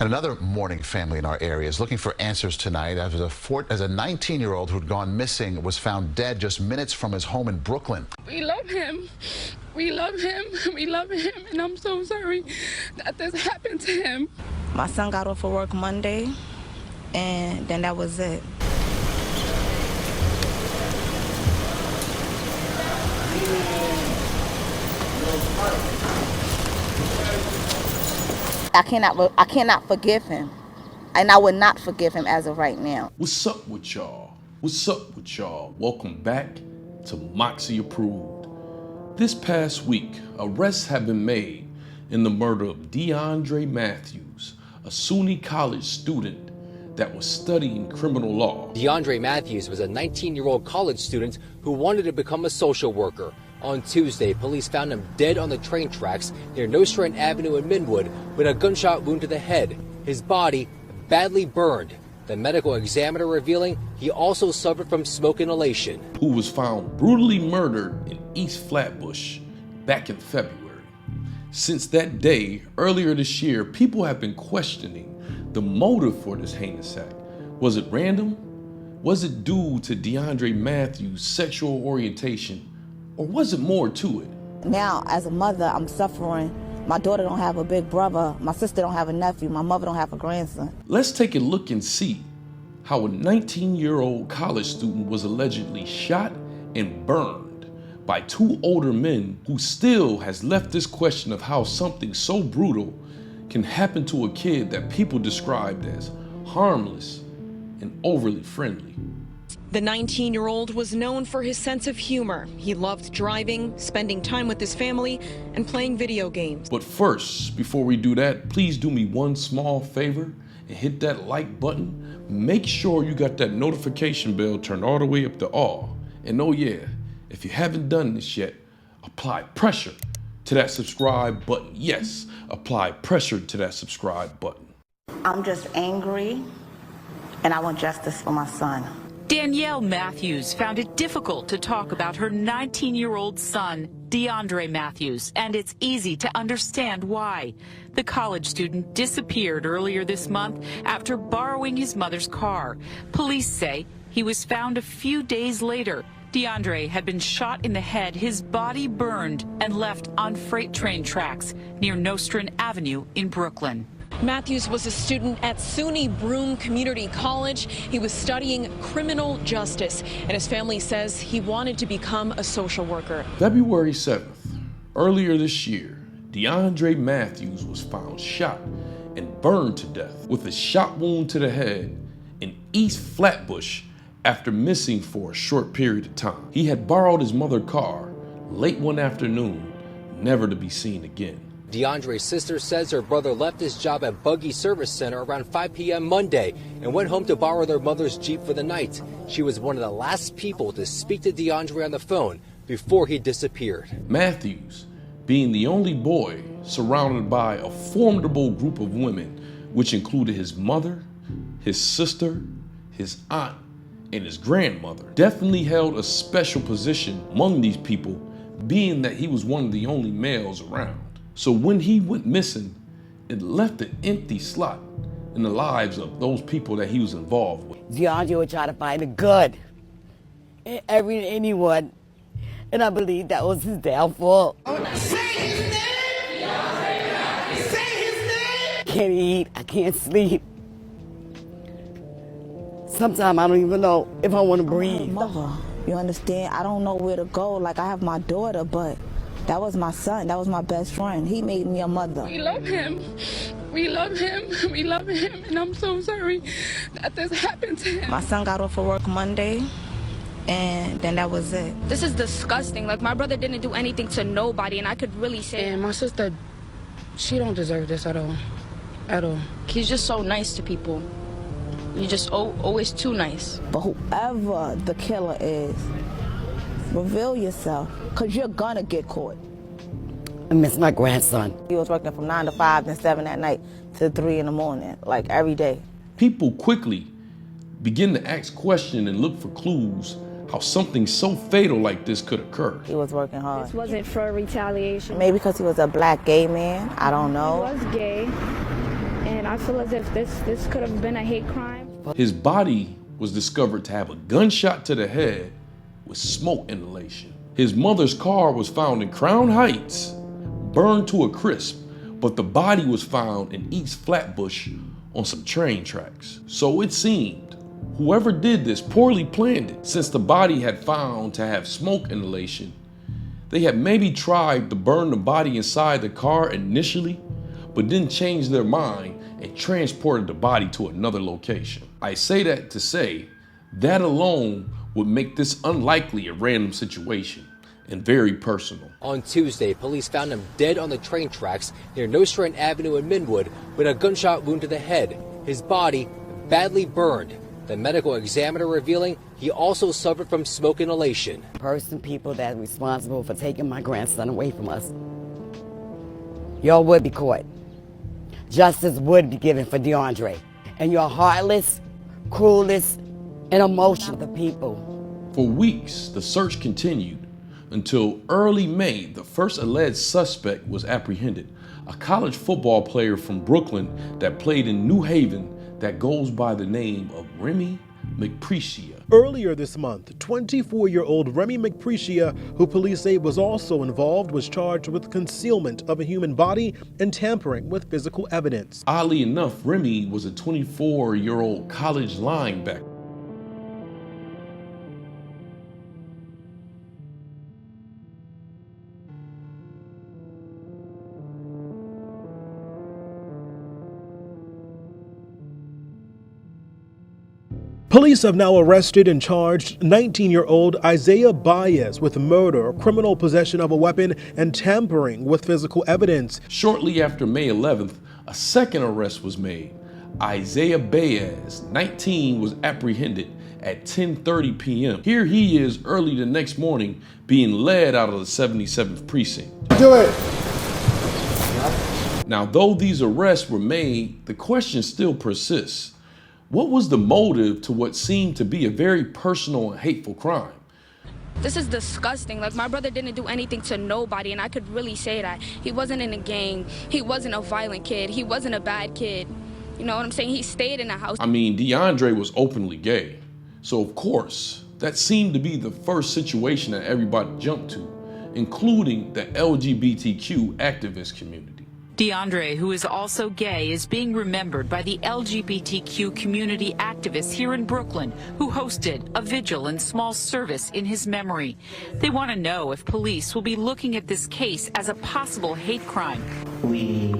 And another mourning family in our area is looking for answers tonight as a 19-year-old who'd gone missing was found dead just minutes from his home in Brooklyn. We love him. We love him. We love him. And I'm so sorry that this happened to him. My son got off of work Monday, and then that was it. I cannot forgive him, and I would not forgive him as of right now. What's up with y'all? What's up with y'all? Welcome back to Moxy Approved. This past week, arrests have been made in the murder of DeAndre Matthews, a SUNY College student that was studying criminal law. DeAndre Matthews was a 19-year-old college student who wanted to become a social worker. On Tuesday, police found him dead on the train tracks near Nostrand Avenue in Minwood with a gunshot wound to the head. His body badly burned. The medical examiner revealing he also suffered from smoke inhalation. Who was found brutally murdered in East Flatbush back in February. Since that day, earlier this year, people have been questioning the motive for this heinous act. Was it random? Was it due to DeAndre Matthews' sexual orientation? Or was it more to it? Now, as a mother, I'm suffering. My daughter don't have a big brother. My sister don't have a nephew. My mother don't have a grandson. Let's take a look and see how a 19-year-old college student was allegedly shot and burned by two older men who still has left this question of how something so brutal can happen to a kid that people described as harmless and overly friendly. The 19-year-old was known for his sense of humor. He loved driving, spending time with his family, and playing video games. But first, before we do that, please do me one small favor and hit that like button. Make sure you got that notification bell turned all the way up to all. And oh yeah, if you haven't done this yet, apply pressure to that subscribe button. Yes, apply pressure to that subscribe button. I'm just angry, and I want justice for my son. Danielle Matthews found it difficult to talk about her 19-year-old son, DeAndre Matthews, and it's easy to understand why. The college student disappeared earlier this month after borrowing his mother's car. Police say he was found a few days later. DeAndre had been shot in the head, his body burned, and left on freight train tracks near Nostrand Avenue in Brooklyn. Matthews was a student at SUNY Broome Community College. He was studying criminal justice, and his family says he wanted to become a social worker. February 7th, earlier this year, DeAndre Matthews was found shot and burned to death with a shot wound to the head in East Flatbush after missing for a short period of time. He had borrowed his mother's car late one afternoon, never to be seen again. DeAndre's sister says her brother left his job at Buggy Service Center around 5 p.m. Monday and went home to borrow their mother's Jeep for the night. She was one of the last people to speak to DeAndre on the phone before he disappeared. Matthews, being the only boy surrounded by a formidable group of women, which included his mother, his sister, his aunt, and his grandmother, definitely held a special position among these people, being that he was one of the only males around. So when he went missing, it left an empty slot in the lives of those people that he was involved with. DeAndre would try to find the good in anyone, and I believe that was his downfall. Say his name! Say his name! I can't eat, I can't sleep. Sometimes I don't even know if I want to breathe. Mother, you understand? I don't know where to go. Like, I have my daughter, but that was my son. That was my best friend. He made me a mother. We love him. We love him. We love him. And I'm so sorry that this happened to him. My son got off of work Monday, and then that was it. This is disgusting. Like, my brother didn't do anything to nobody, and I could really say. And my sister, she don't deserve this at all. At all. He's just so nice to people. You're just always too nice. But whoever the killer is, reveal yourself, because you're gonna get caught. I miss my grandson. He was working from 9 to 5 and 7 at night to 3 in the morning, like every day. People quickly begin to ask questions and look for clues how something so fatal like this could occur. He was working hard. This wasn't for retaliation. Maybe because he was a black gay man, I don't know. He was gay, and I feel as if this could have been a hate crime. His body was discovered to have a gunshot to the head with smoke inhalation. His mother's car was found in Crown Heights, burned to a crisp, but the body was found in East Flatbush on some train tracks. So it seemed whoever did this poorly planned it. Since the body had found to have smoke inhalation, they had maybe tried to burn the body inside the car initially, but then changed their mind and transported the body to another location. I say that to say that alone would make this unlikely a random situation and very personal. On Tuesday, police found him dead on the train tracks near Nostrand Avenue in Minwood with a gunshot wound to the head. His body badly burned. The medical examiner revealing he also suffered from smoke inhalation. People that are responsible for taking my grandson away from us, y'all would be caught. Justice would be given for DeAndre. And you're heartless, cruelest, and emotional the people. For weeks, the search continued until early May, the first alleged suspect was apprehended, a college football player from Brooklyn that played in New Haven that goes by the name of Remy McPrecia. Earlier this month, 24-year-old Remy McPrecia, who police say was also involved, was charged with concealment of a human body and tampering with physical evidence. Oddly enough, Remy was a 24-year-old college linebacker. Police have now arrested and charged 19-year-old Isiah Baez with murder, criminal possession of a weapon, and tampering with physical evidence. Shortly after May 11th, a second arrest was made. Isiah Baez, 19, was apprehended at 10:30 p.m. Here he is early the next morning being led out of the 77th precinct. Do it! Now, though these arrests were made, the question still persists. What was the motive to what seemed to be a very personal and hateful crime? This is disgusting. Like, my brother didn't do anything to nobody, and I could really say that. He wasn't in a gang. He wasn't a violent kid. He wasn't a bad kid. You know what I'm saying? He stayed in the house. I mean, DeAndre was openly gay. So, of course, that seemed to be the first situation that everybody jumped to, including the LGBTQ activist community. DeAndre, who is also gay, is being remembered by the LGBTQ community activists here in Brooklyn who hosted a vigil and small service in his memory. They want to know if police will be looking at this case as a possible hate crime. We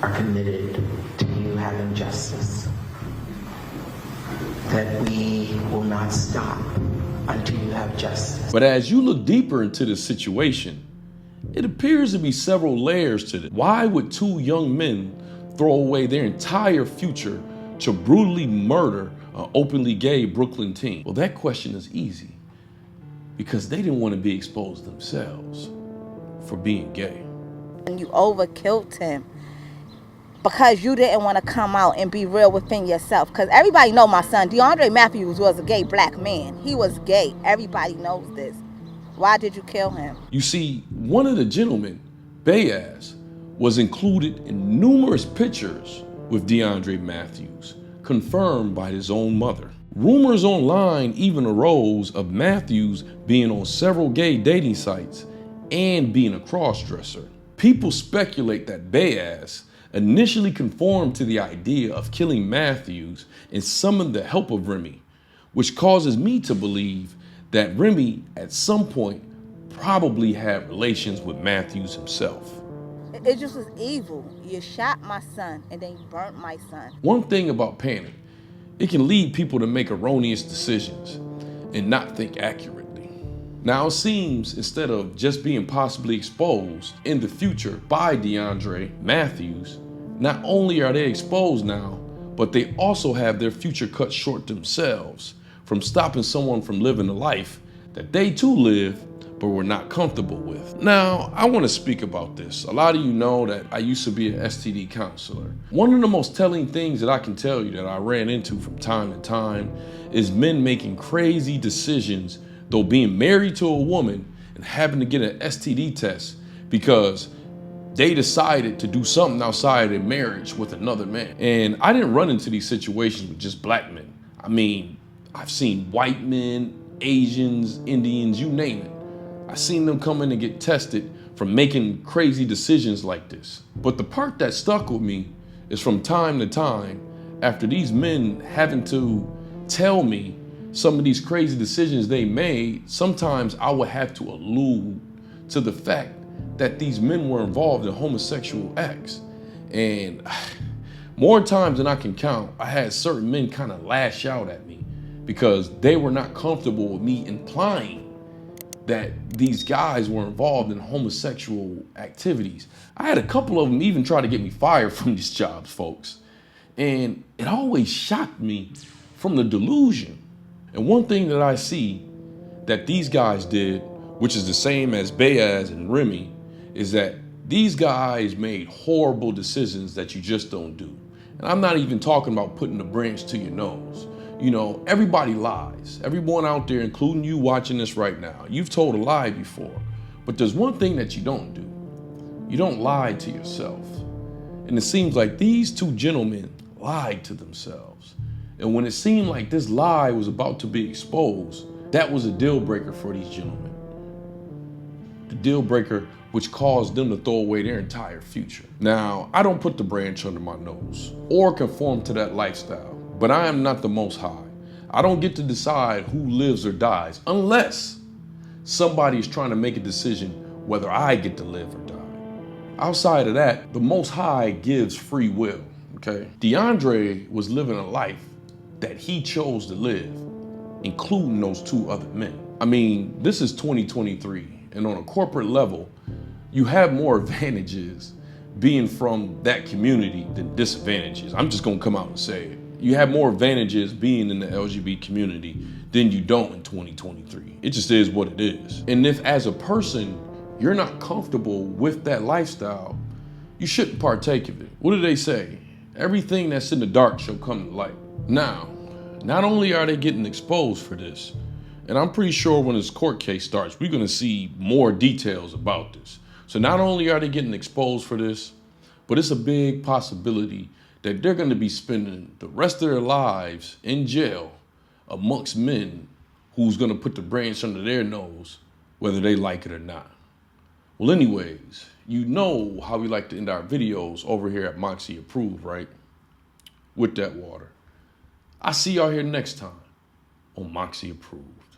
are committed to you having justice, that we will not stop until you have justice. But as you look deeper into this situation, it appears to be several layers to this. Why would two young men throw away their entire future to brutally murder an openly gay Brooklyn teen? Well, that question is easy, because they didn't want to be exposed themselves for being gay. And you overkilled him because you didn't want to come out and be real within yourself. Because everybody know my son, DeAndre Matthews, was a gay black man. He was gay. Everybody knows this. Why did you kill him? You see, one of the gentlemen, Baez, was included in numerous pictures with DeAndre Matthews, confirmed by his own mother. Rumors online even arose of Matthews being on several gay dating sites and being a cross-dresser. People speculate that Baez initially conformed to the idea of killing Matthews and summoned the help of Remy, which causes me to believe that Remy at some point probably had relations with Matthews himself. It just was evil. You shot my son and then you burnt my son. One thing about panic, it can lead people to make erroneous decisions and not think accurately. Now it seems instead of just being possibly exposed in the future by DeAndre Matthews, not only are they exposed now, but they also have their future cut short themselves from stopping someone from living a life that they too live but were not comfortable with. Now, I want to speak about this. A lot of you know that I used to be an STD counselor. One of the most telling things that I can tell you that I ran into from time to time is men making crazy decisions, though being married to a woman and having to get an STD test because they decided to do something outside of their marriage with another man. And I didn't run into these situations with just black men. I mean, I've seen white men, Asians, Indians, you name it. I've seen them come in and get tested for making crazy decisions like this. But the part that stuck with me is from time to time, after these men having to tell me some of these crazy decisions they made, sometimes I would have to allude to the fact that these men were involved in homosexual acts. And more times than I can count, I had certain men kind of lash out at me because they were not comfortable with me implying that these guys were involved in homosexual activities. I had a couple of them even try to get me fired from these jobs, folks. And it always shocked me from the delusion. And one thing that I see that these guys did, which is the same as Baez and Remy, is that these guys made horrible decisions that you just don't do. And I'm not even talking about putting the branch to your nose. You know, everybody lies. Everyone out there, including you watching this right now, you've told a lie before. But there's one thing that you don't do. You don't lie to yourself. And it seems like these two gentlemen lied to themselves. And when it seemed like this lie was about to be exposed, that was a deal breaker for these gentlemen. The deal breaker which caused them to throw away their entire future. Now, I don't put the branch under my nose or conform to that lifestyle, but I am not the Most High. I don't get to decide who lives or dies unless somebody is trying to make a decision whether I get to live or die. Outside of that, the Most High gives free will, okay? DeAndre was living a life that he chose to live, including those two other men. I mean, this is 2023, and on a corporate level, you have more advantages being from that community than disadvantages. I'm just gonna come out and say it. You have more advantages being in the LGBT community than you don't in 2023. It just is what it is. And if as a person, you're not comfortable with that lifestyle, you shouldn't partake of it. What do they say? Everything that's in the dark shall come to light. Now, not only are they getting exposed for this, and I'm pretty sure when this court case starts, we're gonna see more details about this. So not only are they getting exposed for this, but it's a big possibility that they're gonna be spending the rest of their lives in jail amongst men who's gonna put the branch under their nose, whether they like it or not. Well, anyways, you know how we like to end our videos over here at Moxy Approved, right? With that water. I'll see y'all here next time on Moxy Approved.